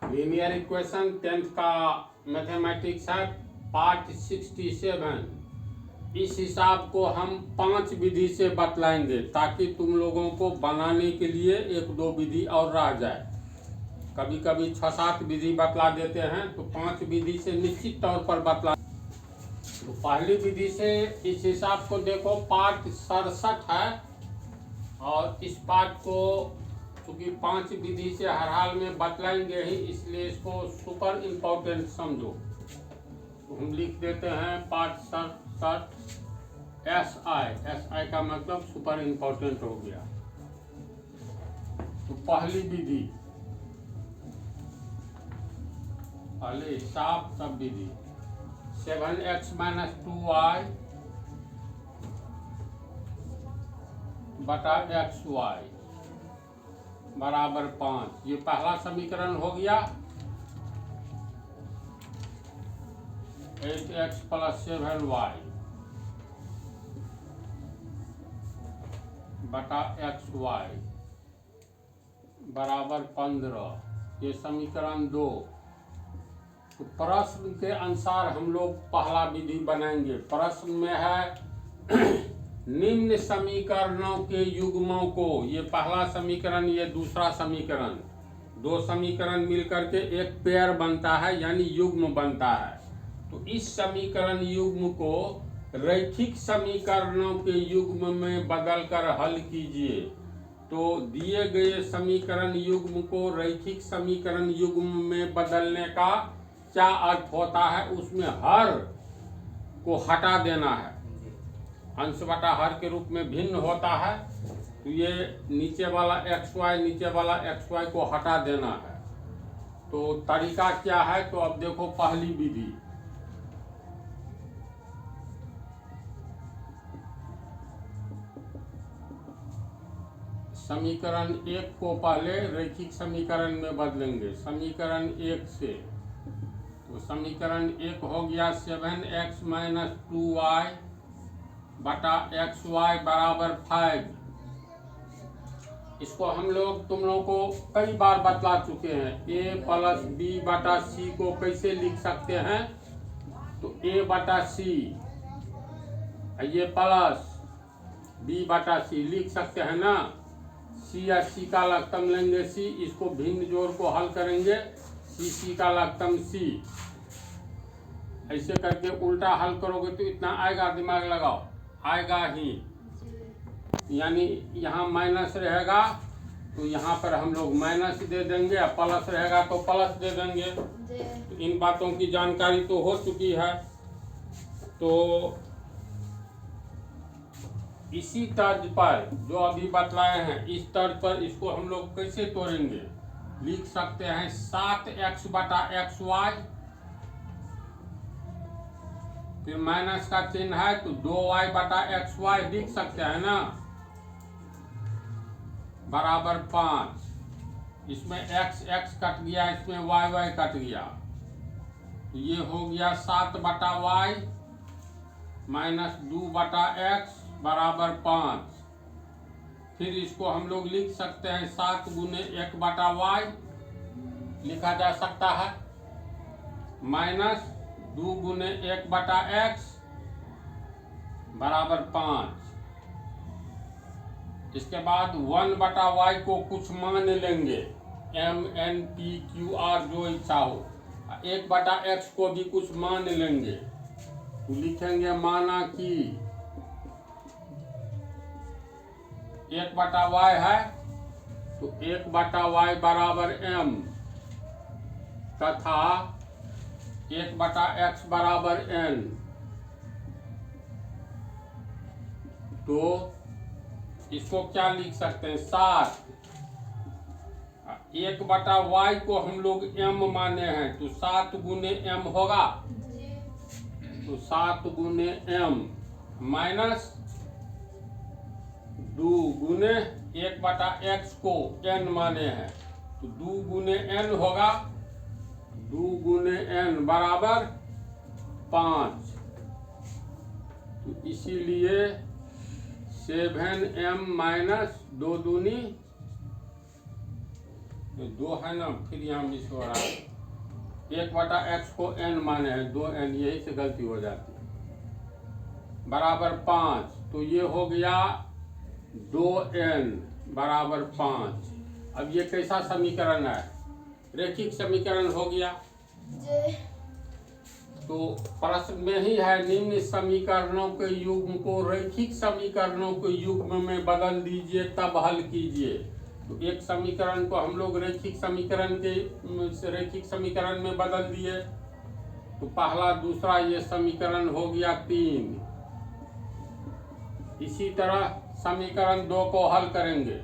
Linear equation 10th का mathematics है, part 67। इस हिसाब को हम 5 विधि से बतलाएंगे ताकि तुम लोगों को बनाने के लिए 1-2 विधि और रह जाए। कभी कभी 6-7 विधि बतला देते हैं, तो 5 विधि से निश्चित तौर पर बतला। तो पहली विधि से इस हिसाब को देखो, पार्ट 67 है और इस पार्ट को चूंकि 5 विधि से हर हाल में बतलाएंगे ही, इसलिए इसको सुपर इम्पोर्टेंट समझो। तो हम लिख देते हैं पार्ट 67 SI का मतलब सुपर इम्पोर्टेंट हो गया। तो पहली विधि, पहले हिसाब तब विधि, 7x - 2y बटा xy बराबर 5। ये पहला समीकरण हो गया। 8x + 7y बटा xy बराबर 15। ये समीकरण 2। तो प्रश्न के अनुसार हम लोग पहला विधि बनाएंगे। प्रश्न में है निम्न समीकरणों के युग्मों को, ये पहला समीकरण, ये दूसरा समीकरण, 2 समीकरण मिलकर के एक पेयर बनता है, यानी युग्म बनता है। तो इस समीकरण युग्म को रैखिक समीकरणों के युग्म में बदलकर हल कीजिए। तो दिए गए समीकरण युग्म को रैखिक समीकरण युग्म में बदलने का क्या अर्थ होता है, उसमें हर को हटा देना है। अंश बटा हर के रूप में भिन्न होता है, तो ये नीचे वाला xy को हटा देना है। तो तरीका क्या है, तो अब देखो पहली विधि, समीकरण 1 को पहले रैखिक समीकरण में बदलेंगे, समीकरण 1 से। तो समीकरण 1 हो गया 7x - 2y बटा xy बराबर 5। इसको हम लोग तुम लोगों को कई बार बतला चुके हैं। a + b बटा c को कैसे लिख सकते हैं, तो a बटा c, ये प्लस b बटा c लिख सकते हैं ना। c या c का लघुत्तम लेंगे c, इसको भिन्न जोड़ को हल करेंगे, c का लघुत्तम c। ऐसे करके उल्टा हल करोगे तो इतना आएगा, दिमाग लगाओ, आएगा ही। यानी यहाँ माइनस रहेगा तो यहाँ पर हम लोग माइनस दे देंगे, और प्लस रहेगा तो प्लस दे देंगे। तो इन बातों की जानकारी तो हो चुकी है। तो इसी तर्ज पर जो अभी बतलाए हैं, इस तर्ज पर इसको हम लोग कैसे तोड़ेंगे, लिख सकते हैं 7x बटा xy, फिर माइनस का चिन्ह है तो 2y बटा xy लिख सकते हैं ना, बराबर 5। इसमें x कट गया, इसमें y कट गया, तो ये हो गया 7 बटा y माइनस 2 बटा x बराबर 5। फिर इसको हम लोग लिख सकते हैं 7 गुने 1 बटा y लिखा जा सकता है, माइनस 2 गुने 1 बटा x बराबर 5। इसके बाद 1 बटा y को कुछ मान लेंगे, m n p q r जो इच्छा हो। 1 बटा x को भी कुछ मान लेंगे, तो लिखेंगे माना कि 1 बटा y है, तो 1 बटा y बराबर m, तथा 1 बटा x बराबर n। तो इसको क्या लिख सकते हैं, 7। 1 बटा y को हम लोग m माने हैं, तो 7 गुने m होगा, तो 7 गुने m माइनस 2 गुने 1 बटा x को n माने हैं, तो 2 गुने n होगा, 2 गुने n बराबर 5। तो इसीलिए 7m माइनस 2 दूनी तो 2 है ना, फिर यहाँ मिस हो रहा है। 1/x को n माने हैं, 2n, यही से गलती हो जाती है। बराबर 5, तो ये हो गया 2n बराबर 5। अब ये कैसा समीकरण है? रैखिक समीकरण हो गया। तो प्रश्न में ही है, निम्न समीकरणों के युग्म को रैखिक समीकरणों के युग्म में बदल दीजिए तब हल कीजिए। तो एक समीकरण को हम लोग रैखिक समीकरण में बदल दिए, तो पहला दूसरा ये समीकरण हो गया 3। इसी तरह समीकरण 2 को हल करेंगे।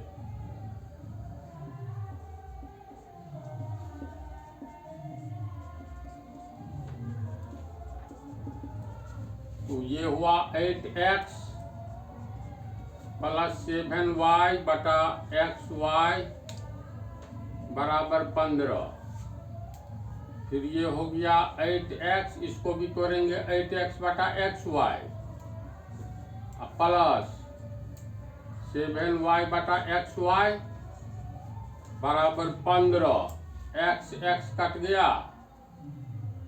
तो ये हुआ 8x प्लस 7y बटा xy बराबर 15। फिर ये हो गया 8x, इसको भी तोड़ेंगे, 8x बटा xy प्लस 7y बटा xy बराबर 15। x कट गया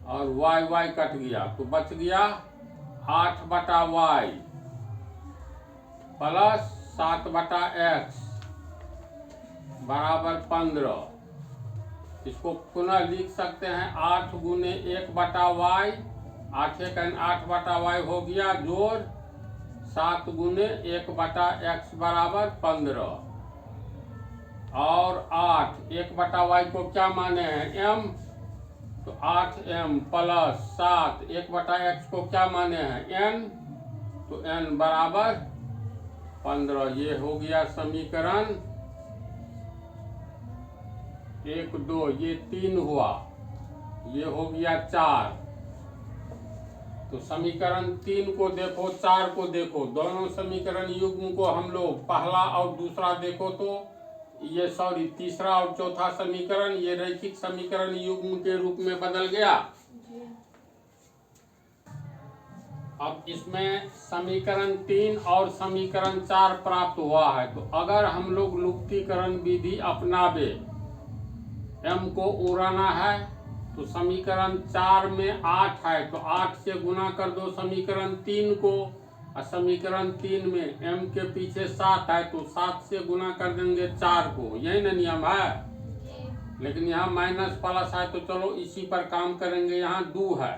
और y कट गया, तो बच गया 8 बटा y प्लस 7 बटा x बराबर 15। इसको पुनः लिख सकते हैं 8 गुने 1 बटा y, 8 1 8 बटा y हो गया, जोड़ 7 गुने 1 बटा x बराबर 15। और 8 1 बटा y को क्या माने हैं? m, तो 8m प्लस 7 1 बटा x को क्या माने हैं? n, तो n बराबर 15। ये हो गया समीकरण 1 2, ये 3 हुआ, ये हो गया 4। तो समीकरण 3 को देखो, 4 को देखो, दोनों समीकरण युग्म को हम लोग पहला और दूसरा देखो तो ये तीसरा और चौथा समीकरण ये रैखिक समीकरण युग्म के रूप में बदल गया। अब इसमें समीकरण 3 और समीकरण 4 प्राप्त हुआ है। तो अगर हम लोग लुप्तीकरण विधि अपनावे, m को उड़ाना है, तो समीकरण 4 में 8 है, तो 8 से गुना कर दो समीकरण 3 को, और समीकरण 3 में m के पीछे 7 है, तो 7 से गुना कर देंगे 4 को। यही ना नियम है। लेकिन यहाँ माइनस प्लस है, तो चलो इसी पर काम करेंगे। यहाँ 2 है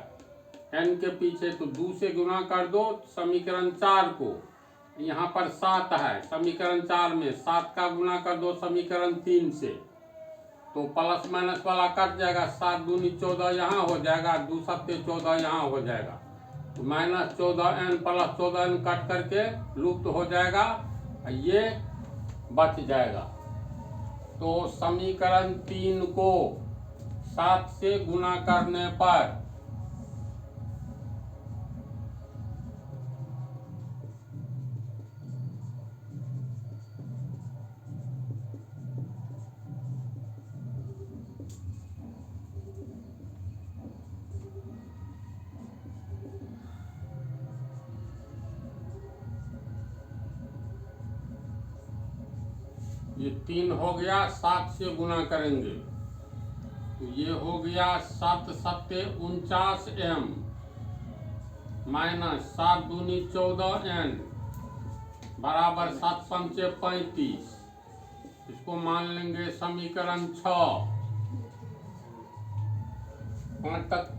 n के पीछे, तो 2 से गुना कर दो समीकरण 4 को। यहाँ पर 7 है, समीकरण 4 में 7 का गुना कर दो समीकरण 3 से, तो प्लस माइनस वाला कट जाएगा, 7 दूनी 14 यहाँ हो जाएगा, 2 सत्ते 14 यहाँ हो जाएगा, तो minus 14n plus 14n cut करके लुप्त हो जाएगा, ये बच जाएगा। तो समीकरण 3 को 7 से गुना करने पर ये 3 हो गया, 7 से गुना करेंगे, तो ये हो गया 7 सत्ते 49m माइनस 7 दूनी 14n बराबर 7 पंचे 35। इसको मान लेंगे समीकरण 6। 5 तक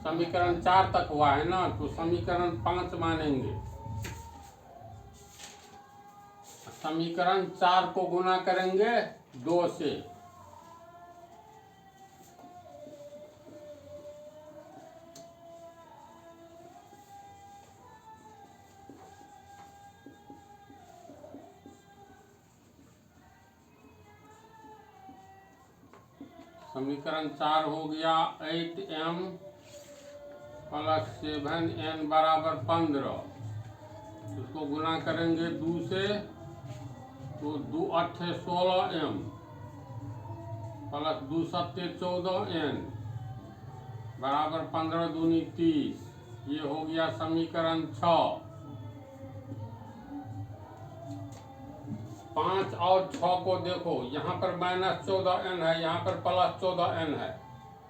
समीकरण 4 तक हुआ है ना, तो समीकरण 5 मानेंगे। समीकरण 4 को गुना करेंगे 2 से, समीकरण 4 हो गया 8m प्लस 7n बराबर 15। इसको गुना करेंगे 2 से, तो 2 8 16m प्लस 2 सत्ते 14n बराबर 15 दूनी 30। ये हो गया समीकरण 6। 5 और 6 को देखो, यहाँ पर -14n है, यहाँ पर +14n है।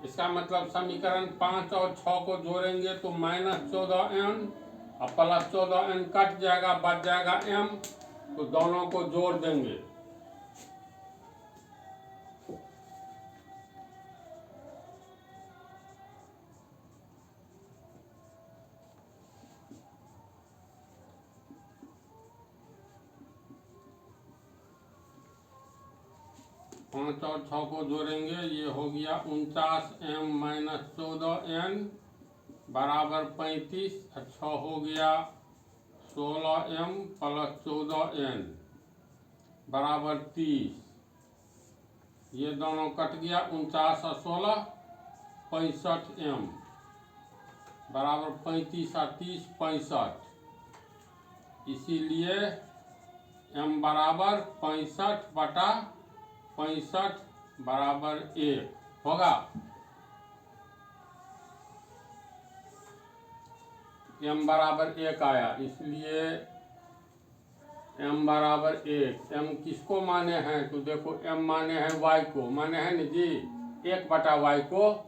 इसका मतलब समीकरण 5 और 6 को जोड़ेंगे तो -14n और +14n कट जाएगा, बच जाएगा m, तो दोनों को जोड़ देंगे। पाँच और 6 को जोड़ेंगे, ये हो गया 49m - 14n बराबर 35, 6 हो गया 16m + 14n बराबर 30। ये दोनों कट गया, 49 और 16 65m बराबर 35 और 30 65। इसीलिए m बराबर 65/65 बराबर 1 होगा। m बराबर 1 आया, इसलिए m बराबर 1। m किसको माने हैं तो देखो, m माने हैं y को, माने हैं न जी 1/y को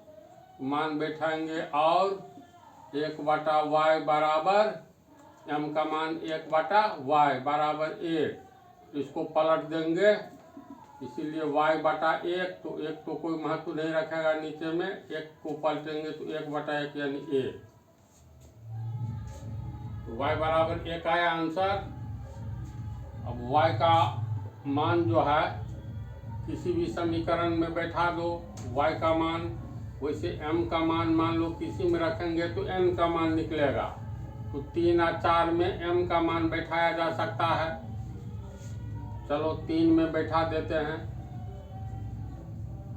मान बैठाएंगे, और 1/y बराबर m का मान 1/y बराबर 1। इसको पलट देंगे, इसीलिए y/1, तो 1 तो कोई महत्व नहीं रखेगा नीचे में, 1 को पलटेंगे तो 1/1 यानी 1। तो y बराबर 1 आया आंसर। अब y का मान जो है किसी भी समीकरण में बैठा दो y का मान, वैसे m का मान मान लो किसी में रखेंगे तो n का मान निकलेगा। तो 3 और 4 में m का मान बैठाया जा सकता है। चलो 3 में बैठा देते हैं।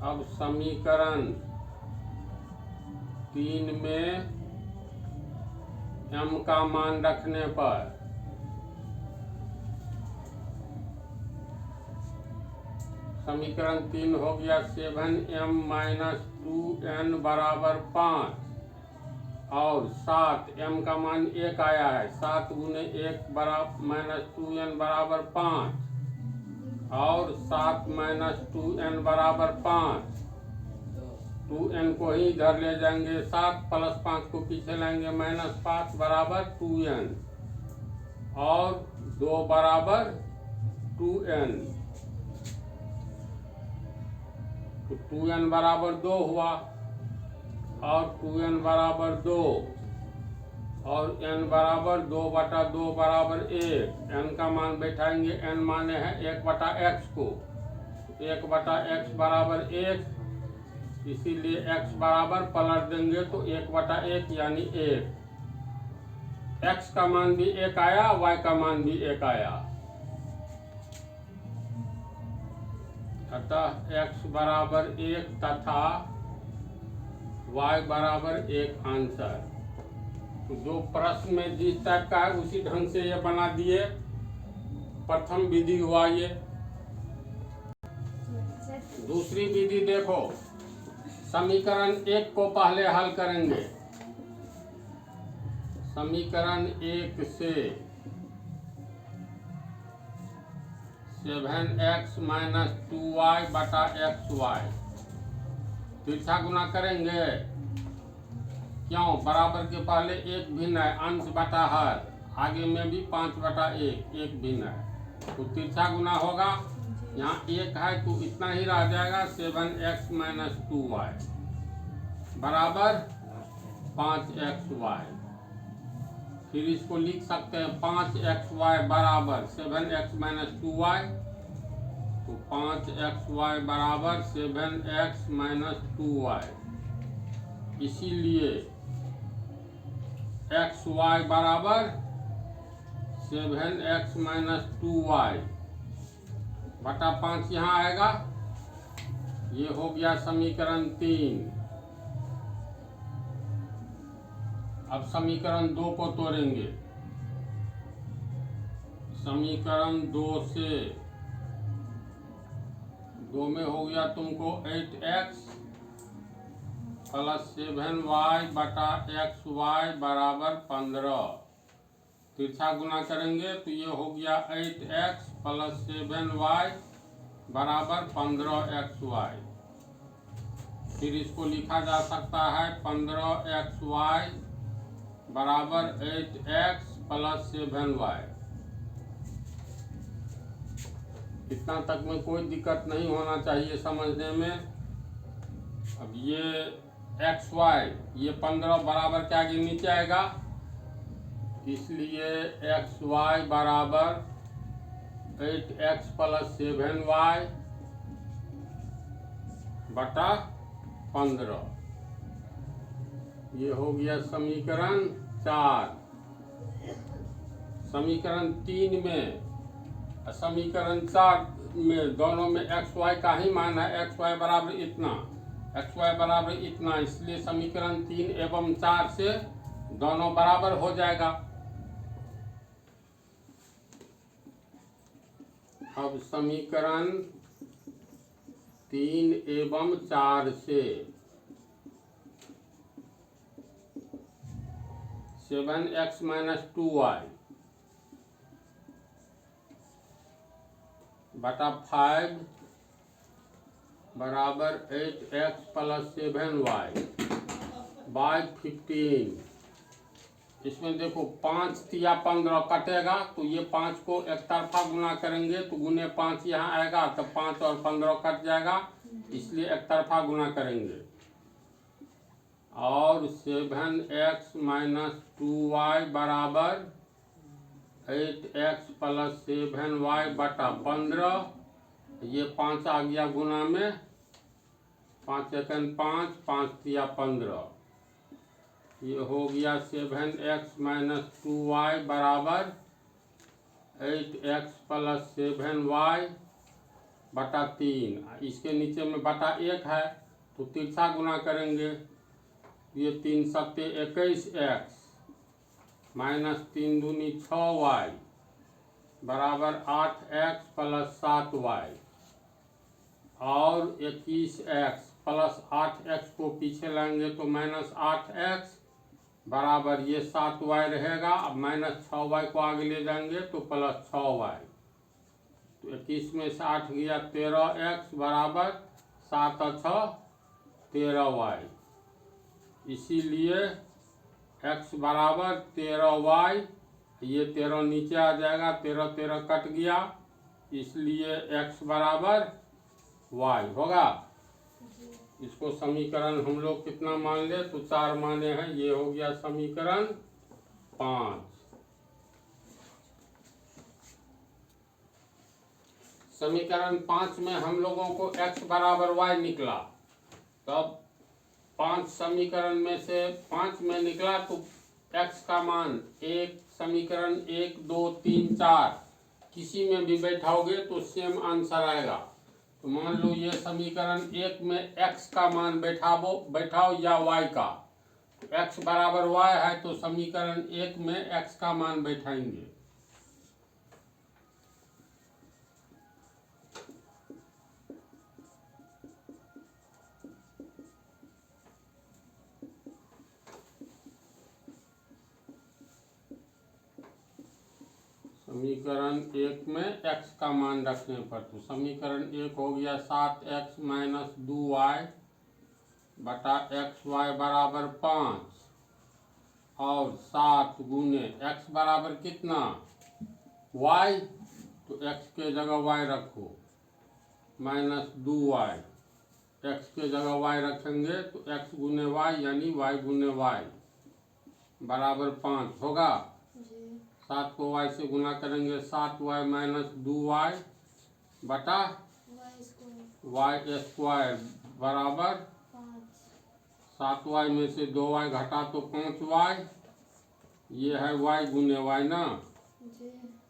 अब समीकरण 3 में m का मान रखने पर समीकरण 3 हो गया 7m - 2n बराबर 5, और 7m का मान 1 आया है, 7 × 1 बराबर -2n बराबर 5, और 7 - 2n बराबर 5। 2n को ही इधर ले जाएंगे, 7 + 5 को पीछे लाएंगे, -5 बराबर 2n, और 2 बराबर 2n, तो 2n बराबर 2 हुआ, और 2n बराबर 2, और n बराबर 2/2 बराबर 1। n का मान बैठाएंगे, n माने हैं 1/x को, 1/x बराबर 1, इसीलिए x बराबर पलट देंगे तो 1/1 यानी 1। x का मान भी 1 आया, y का मान भी 1 आया, अतः x बराबर 1 तथा y बराबर 1 आंसर। तो जो प्रश्न में जिस टाइप का है उसी ढंग से ये बना दिए। प्रथम विधि हुआ ये। दूसरी विधि देखो, समीकरण 1 को पहले हल करेंगे। समीकरण 1 से 7x - 2y/xy तिरछा गुना करेंगे। क्यों? बराबर के पहले 1 भिन्न है, अंश बटा हर, आगे में भी 5/1 1 भिन्न है, तो तिरछा गुना होगा। यहाँ 1 है तो इतना ही रह जाएगा, 7x - 2y बराबर 5xy। फिर इसको लिख सकते हैं 5xy बराबर 7x - 2y, तो 5xy बराबर 7x - 2y। इसीलिए xy बराबर 7x - 2y बटा 5 यहाँ आएगा। ये हो गया समीकरण 3। अब समीकरण 2 को तोड़ेंगे। समीकरण 2 से 2 में हो गया तुमको 8x + 7y/xy बराबर 15। तिरछा गुना करेंगे तो ये हो गया 8x प्लस 7y बराबर 15xy। फिर इसको लिखा जा सकता है 15xy बराबर 8x प्लस 7y। इतना तक में कोई दिक्कत नहीं होना चाहिए समझने में। अब ये xy ये 15 बराबर क्या आगे नीचे आएगा, इसलिए xy बराबर 8x प्लस 7y बटा 15। ये हो गया समीकरण 4। समीकरण 3 में समीकरण 4 में दोनों में xy का ही मान है, xy बराबर इतना, xy बराबर इतना, इसलिए समीकरण 3 एवं 4 से दोनों बराबर हो जाएगा। अब समीकरण 3 एवं 4 से 7x माइनस 2y बटा 5 बराबर 8x प्लस 7y बाई 15। इसमें देखो 5 तिया 15 कटेगा तो ये 5 को एक तरफा गुना करेंगे तो गुने 5 यहाँ आएगा, तो 5 और 15 कट जाएगा, इसलिए एक तरफा गुना करेंगे। और 7x माइनस 2y बराबर 8x प्लस 7y बटा 15। ये 5 आ गया गुना में, 5 एकन 5, 5 तिया 15। ये हो गया 7x माइनस 2y बराबर 8x प्लस 7y बटा 3। इसके नीचे में बटा 1 है तो तिरछा गुना करेंगे। ये 3 सत्ते 21x माइनस 3 दूनी 6y बराबर 8x प्लस 7y और 21x प्लस 8x को पीछे लाएंगे तो माइनस 8x बराबर ये 7y रहेगा। अब माइनस 6y को आगे ले जाएंगे तो प्लस 6y, तो 21 में से 8 गया 13x बराबर 7 6 13y। इसीलिए x बराबर 13y, ये 13 नीचे आ जाएगा, 13 13 कट गया, इसलिए x बराबर y होगा। इसको समीकरण हम लोग कितना मान ले तो 4 माने हैं। ये हो गया समीकरण 5। समीकरण 5 में हम लोगों को x बराबर y निकला, तब 5 समीकरण में से 5 में निकला तो x का मान एक समीकरण 1 2 3 4 किसी में भी बैठाओगे तो सेम आंसर आएगा। तो मान लो ये समीकरण 1 में x का मान बैठाओ या y का, तो x बराबर y है तो समीकरण 1 में x का मान बैठाएंगे। समीकरण 1 में x का मान रखने पर तो समीकरण 1 हो गया 7x माइनस 2y बटा xy बराबर 5 और 7 गुने x बराबर कितना y, तो x के जगह y रखो माइनस 2y, x के जगह y रखेंगे तो x गुने y यानी y गुने y बराबर 5 होगा। 7 को y से गुना करेंगे 7y माइनस 2y बटा y स्क्वायर बराबर 7y में से 2y घटा तो 5y, ये है y गुने y ना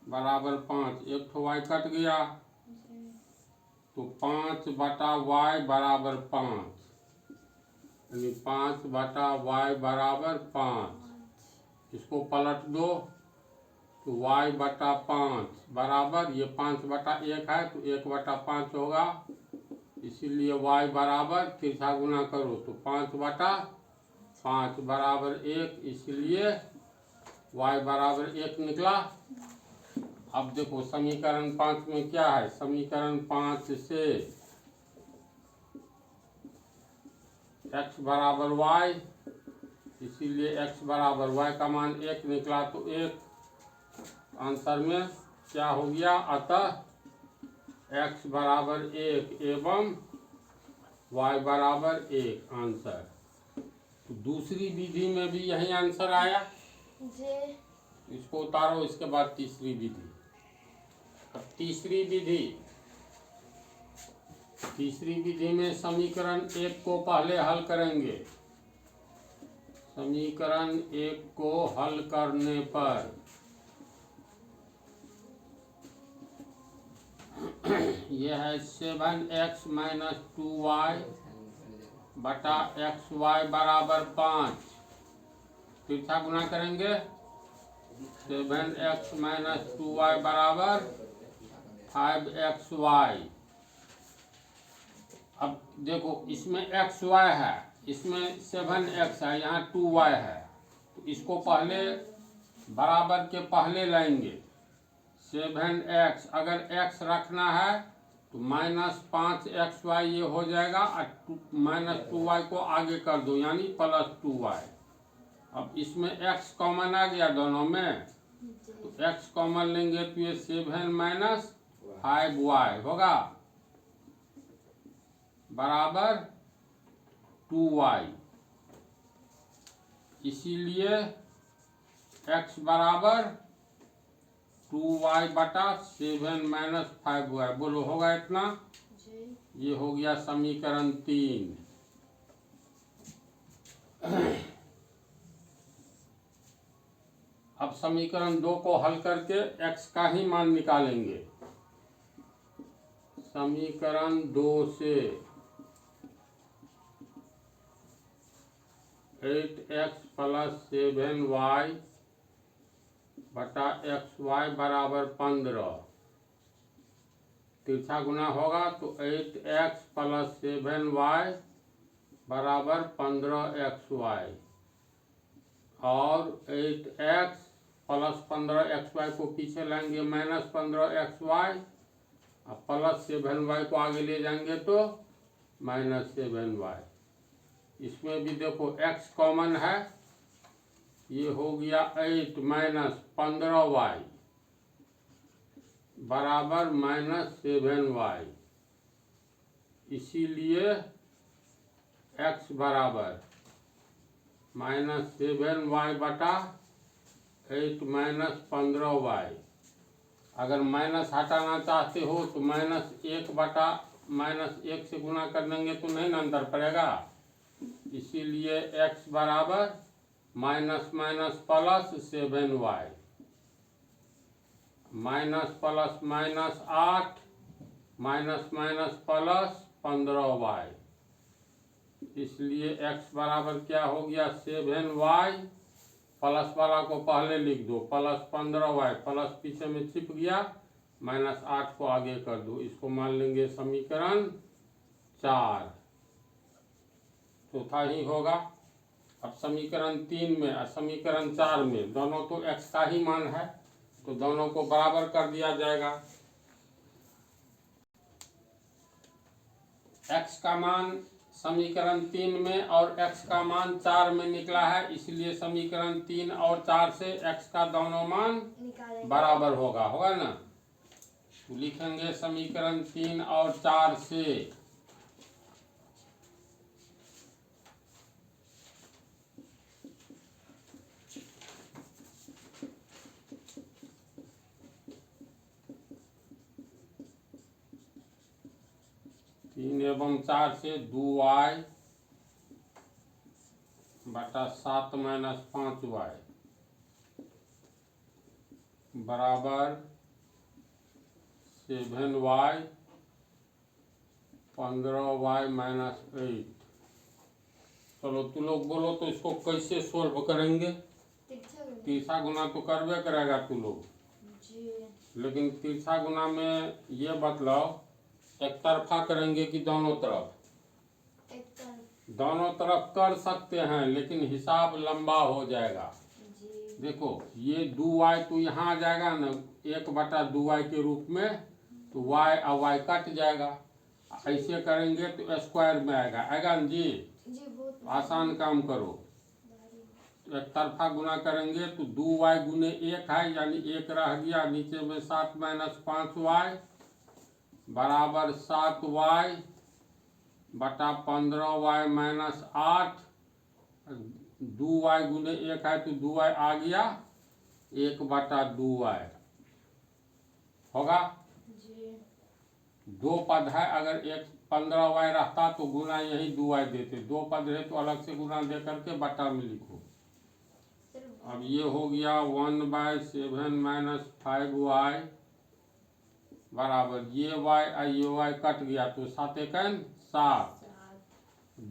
बराबर 5। एक तो y कट गया तो 5 बटा y बराबर 5, यानी 5 बटा y बराबर 5। इसको पलट दो तो y बटा 5 बराबर ये 5 बटा 1 है तो 1 बटा 5 होगा, इसीलिए y बराबर तिरछा गुना करो तो 5 बटा 5 बराबर 1, इसलिए y बराबर 1 निकला। अब देखो समीकरण 5 में क्या है, समीकरण 5 से x बराबर y, इसीलिए x बराबर y का मान 1 निकला, तो 1 आंसर में क्या हो गया, अतः x बराबर 1 एवं y बराबर 1 आंसर। तो दूसरी विधि में भी यही आंसर आया जी। इसको उतारो, इसके बाद तीसरी विधि। अब तीसरी विधि में समीकरण 1 को पहले हल करेंगे। समीकरण 1 को हल करने पर यह है 7x माइनस 2y बटा xy बराबर 5। तिरछा गुना करेंगे, 7x माइनस 2y बराबर 5xy। अब देखो इसमें xy है, इसमें 7x है, यहाँ 2y है, तो इसको पहले बराबर के पहले लाएंगे। 7x अगर x रखना है तो माइनस 5xy ये हो जाएगा, और माइनस 2y को आगे कर दो यानी प्लस 2y। अब इसमें x कॉमन आ गया दोनों में, तो x कॉमन लेंगे तो ये 7 माइनस 5y होगा बराबर 2y। इसीलिए x बराबर 2y बटा 7 माइनस 5y। बोलो होगा इतना जी। ये हो गया समीकरण 3। अब समीकरण 2 को हल करके x का ही मान निकालेंगे। समीकरण 2 से 8x प्लस 7y बटा xy बराबर 15। तिरछा गुना होगा तो 8x प्लस 7y बराबर 15xy, और 8x प्लस 15xy को पीछे लाएंगे माइनस 15xy, और प्लस 7y को आगे ले जाएंगे तो माइनस 7y। इसमें भी देखो x कॉमन है, ये हो गया 8 माइनस 15y बराबर माइनस 7y। इसीलिए x बराबर माइनस 7y बटा 8 माइनस 15y। अगर माइनस हटाना चाहते हो तो माइनस 1 बटा माइनस 1 से गुना कर देंगे तो नहीं ना अंतर पड़ेगा। इसीलिए x बराबर minus minus plus 7y, minus plus minus 8 minus minus plus 15y। इसलिए x बराबर क्या हो गया 7y, प्लस वाला को पहले लिख दो प्लस 15y, प्लस पीछे में छिप गया, माइनस 8 को आगे कर दो। इसको मान लेंगे समीकरण 4, चौथा ही होगा। अब समीकरण 3 में और समीकरण 4 में दोनों तो x का ही मान है, तो दोनों को बराबर कर दिया जाएगा। x का मान समीकरण 3 में और x का मान 4 में निकला है, इसलिए समीकरण 3 और 4 से x का दोनों मान बराबर होगा ना। तो लिखेंगे समीकरण 3 और 4 से तीन एवं 4 से 2y बटा 7 माइनस 5y बराबर 7y 15y माइनस 8। चलो तुम लोग बोलो तो इसको कैसे सोल्व करेंगे। तिरछा गुना तो करबे करेगा तू लोग, लेकिन तिरछा गुना में ये बतलाओ एक तरफा करेंगे कि दोनों तरफ। दोनों तरफ कर सकते हैं लेकिन हिसाब लंबा हो जाएगा। देखो ये 2y तो यहाँ आ जाएगा ना 1/2y के रूप में, तो y और y कट जाएगा। ऐसे करेंगे तो स्क्वायर में आएगा, आएगा ना जी? आसान काम करो। तो एक तरफा गुना करेंगे तो 2y गुने 1 है, यानी 1 रह गया, नीचे में 7 - 5y बराबर 7y बटा 15y - 8। 2y गुने 1 है तो 2y आ गया, 1/2y होगा। दो पद है, अगर एक 15y रहता तो गुना यही 2y देते, दो पद है तो अलग से गुना दे करके बटा में लिखो। अब ये हो गया 1/7 - 5y बराबर ये y और ये y कट गया तो 7 एकन 7।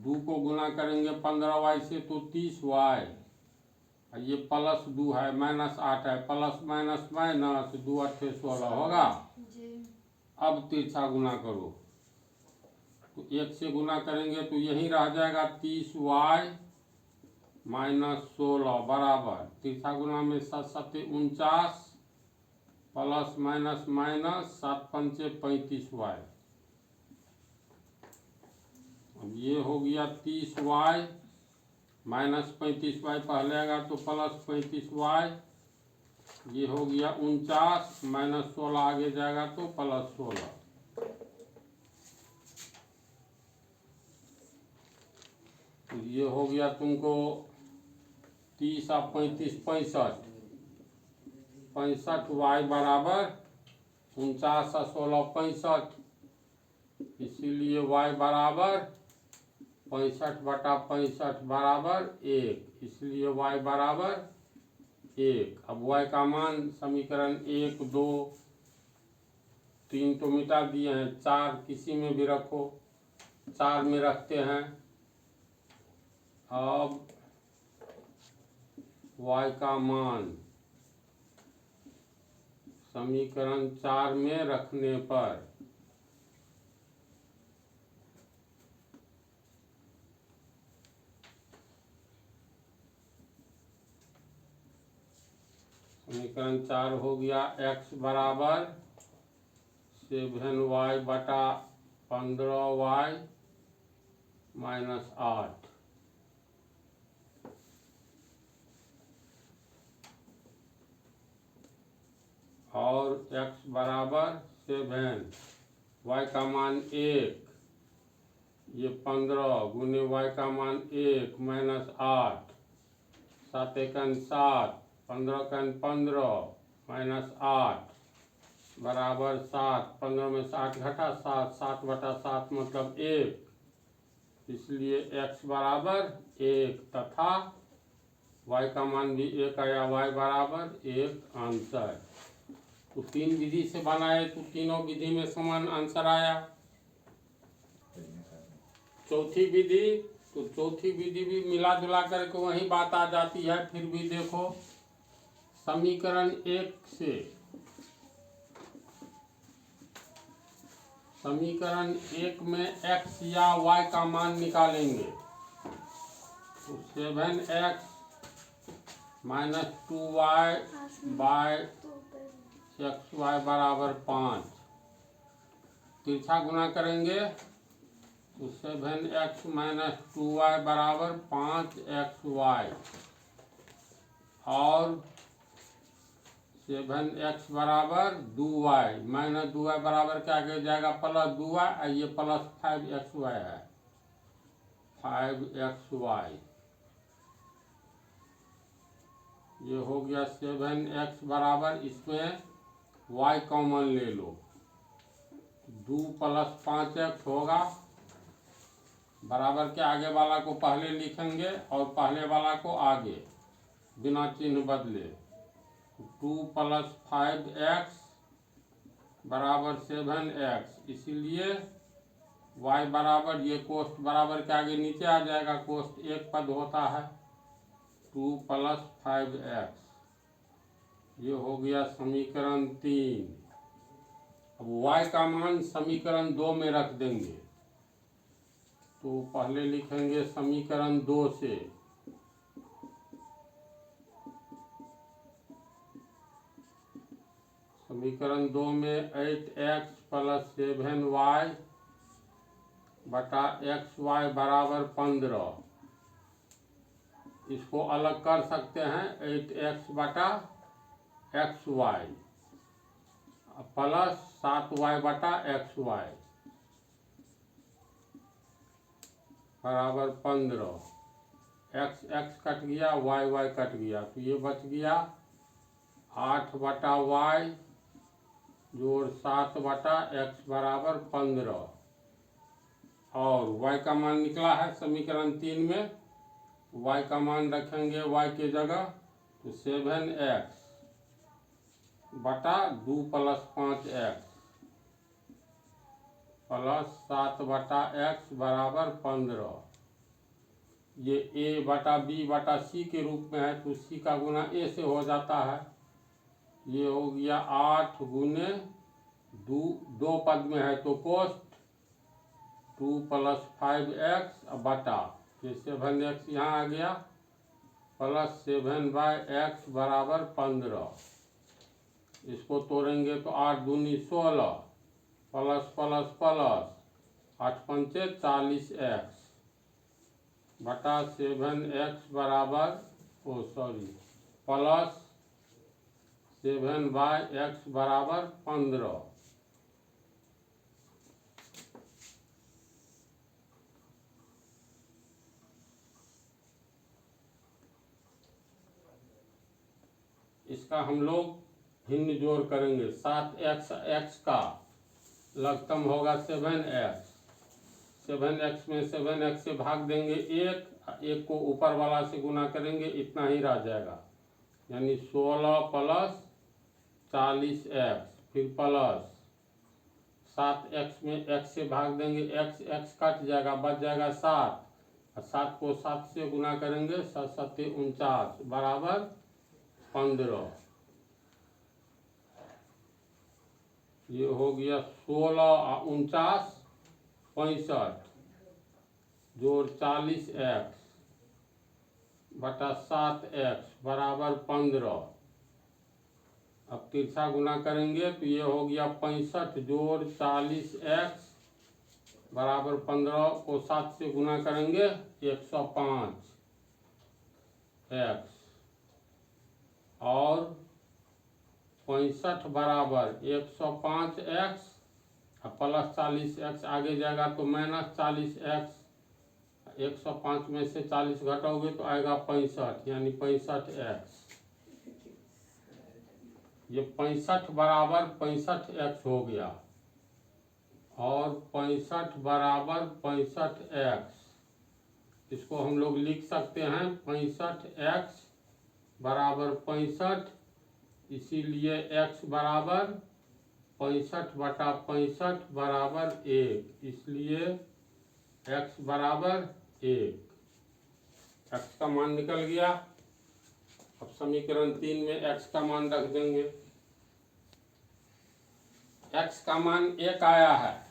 2 को गुना करेंगे 15y से तो 30y, ये +2 है -8 है, प्लस माइनस माइनस 2 × 8 = 16 होगा। अब तिरछा गुना करो तो 1 से गुना करेंगे तो यही रह जाएगा 30y - 16 बराबर तिरछा गुना में 7 × 7 = 49 प्लस माइनस माइनस 7 × 5 = 35y। अब ये हो गया 30y - 35y पहले आएगा तो प्लस 35y, ये हो गया 49 - 16 आगे जाएगा तो प्लस 16। तो ये हो गया तुमको 30 और 35 65, 65y बराबर 49 और 16 65, इसीलिए y बराबर 65/65 बराबर 1, इसलिए y बराबर 1। अब y का मान समीकरण 1 2 3 तो मिटा दिए हैं, 4 किसी में भी रखो, 4 में रखते हैं। अब y का मान समीकरण 4 में रखने पर समीकरण 4 हो गया x बराबर 7y बटा 15y - 8 और x बराबर 7, y का मान 1, ये 15 गुने y का मान 1 - 8, 7 एकन 7, 15 एकन 15 - 8 बराबर 7। 15 में 8 घटा 7, 7/7 मतलब 1, इसलिए x बराबर 1 तथा y का मान भी 1 आया, y बराबर 1 आंसर। तो 3 विधि से बनाए तो तीनों विधि में समान आंसर आया। चौथी विधि, तो चौथी विधि भी मिला जुला करके वही बात आ जाती है। फिर भी देखो समीकरण 1 से समीकरण 1 में x या y का मान निकालेंगे तो 7x - 2y / xy बराबर 5। तिरछा गुना करेंगे तो 7x - 2y बराबर 5xy और 7x बराबर 2y - 2y बराबर क्या आगे जाएगा प्लस 2y, ये प्लस 5xy है, 5xy। ये हो गया 7x बराबर, इसमें y कॉमन ले लो, 2 + 5x होगा बराबर के आगे वाला को पहले लिखेंगे और पहले वाला को आगे बिना चिन्ह बदले। 2 + 5x बराबर 7x, इसीलिए y बराबर ये कोष्ठ बराबर के आगे नीचे आ जाएगा, कोष्ठ एक पद होता है, 2 + 5x। ये हो गया समीकरण 3। अब y का मान समीकरण 2 में रख देंगे तो पहले लिखेंगे समीकरण 2 से समीकरण 2 में 8x प्लस 7y बटा xy बराबर 15। इसको अलग कर सकते हैं 8x बटा xy प्लस 7y बटा xy बराबर 15। x कट गया, y कट गया, तो ये बच गया 8 बटा y जोड़ 7 बटा x बराबर 15। और y का मान निकला है समीकरण 3 में। y का मान रखेंगे y के जगह, तो 7x बटा 2 प्लस 5x प्लस 7 बटा x बराबर 15। ये a बटा b बटा c के रूप में है, तो c का गुना a से हो जाता है। ये हो गया 8 गुने 2 पद में है तो कोष्ट 2 प्लस 5x बटा फिर 7x यहाँ आ गया प्लस 7/x बराबर 15। इसको तोड़ेंगे तो 8 दूनी 16 प्लस प्लस प्लस 8 पंचे 40x बटा 7x बराबर प्लस 7/x बराबर 15। इसका हम लोग भिन्न जोड़ करेंगे। 7x का लघुत्तम होगा 7x। 7x में 7x से भाग देंगे 1 को ऊपर वाला से गुना करेंगे, इतना ही रह जाएगा, यानी 16 प्लस 40x फिर प्लस 7x में x से भाग देंगे, x कट जाएगा, बच जाएगा 7 और 7 को 7 से गुना करेंगे 7 7 49 बराबर 15। ये हो गया 16 और 49 65 जोड़ 40x बटा 7x बराबर 15। अब तिरछा गुना करेंगे तो ये हो गया 65 जोड़ 40x बराबर 15 को 7 से गुना करेंगे 105x और 65 बराबर 105x प्लस 40x आगे जाएगा तो माइनस 40x। 105 में से 40 घटाओगे तो आएगा 65, यानी 65x। ये 65 बराबर 65x हो गया और 65 बराबर 65x। इसको हम लोग लिख सकते हैं 65x बराबर 65, इसीलिए x बराबर 65 बटा 65 बराबर 1, इसलिए x बराबर 1। x का मान निकल गया। अब समीकरण 3 में x का मान रख देंगे। x का मान 1 आया है,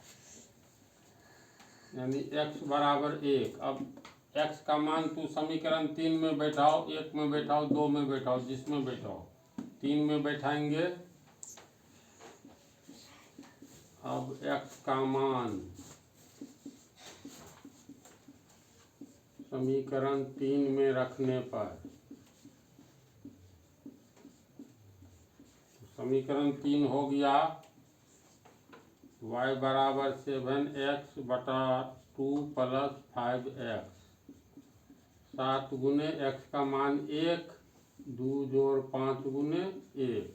यानी x बराबर 1। अब x का मान तू समीकरण 3 में बैठाओ, 1 में बैठाओ, 2 में बैठाओ, जिसमें बैठाओ। 3 में बैठाएंगे। अब x का मान समीकरण 3 में रखने पर समीकरण 3 हो गया y बराबर 7x बटा 2 प्लस 5x। 7 गुने x का मान 1, 2 जोड़ 5 गुने 1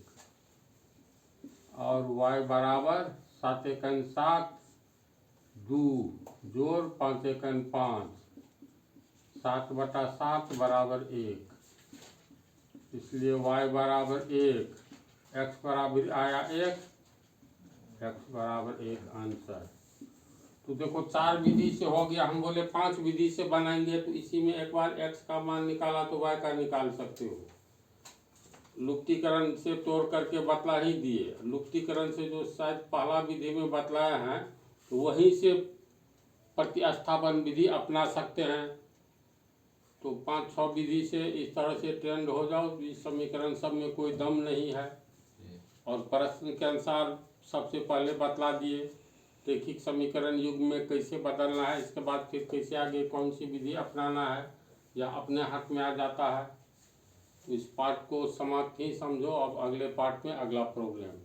और y बराबर 7 एकन 7, 2 जोड़ 5 एकन 5, 7 बटा 7 बराबर 1, इसलिए y बराबर 1, x बराबर आया 1, x बराबर 1 आंसर। तो देखो 4 विधि से हो गया, हम बोले 5 विधि से बनाएंगे, तो इसी में एक बार x का मान निकाला तो y का निकाल सकते हो। लुप्तीकरण से तोड़ करके बतला ही दिए। लुप्तीकरण से जो शायद पहला विधि में बतलाया है, तो वहीं से प्रतिस्थापन विधि अपना सकते हैं। तो 5-6 विधि से इस तरह से ट्रेंड हो जाओ। इस समीकरण सब में कोई दम नहीं है और प्रश्न के अनुसार सबसे पहले बतला दिए रैखिक समीकरण युग्म में कैसे बदलना है, इसके बाद फिर कैसे आगे कौन सी विधि अपनाना है या अपने हाथ में आ जाता है। तो इस पाठ को समाप्त ही समझो। अब अगले पाठ में अगला प्रॉब्लम।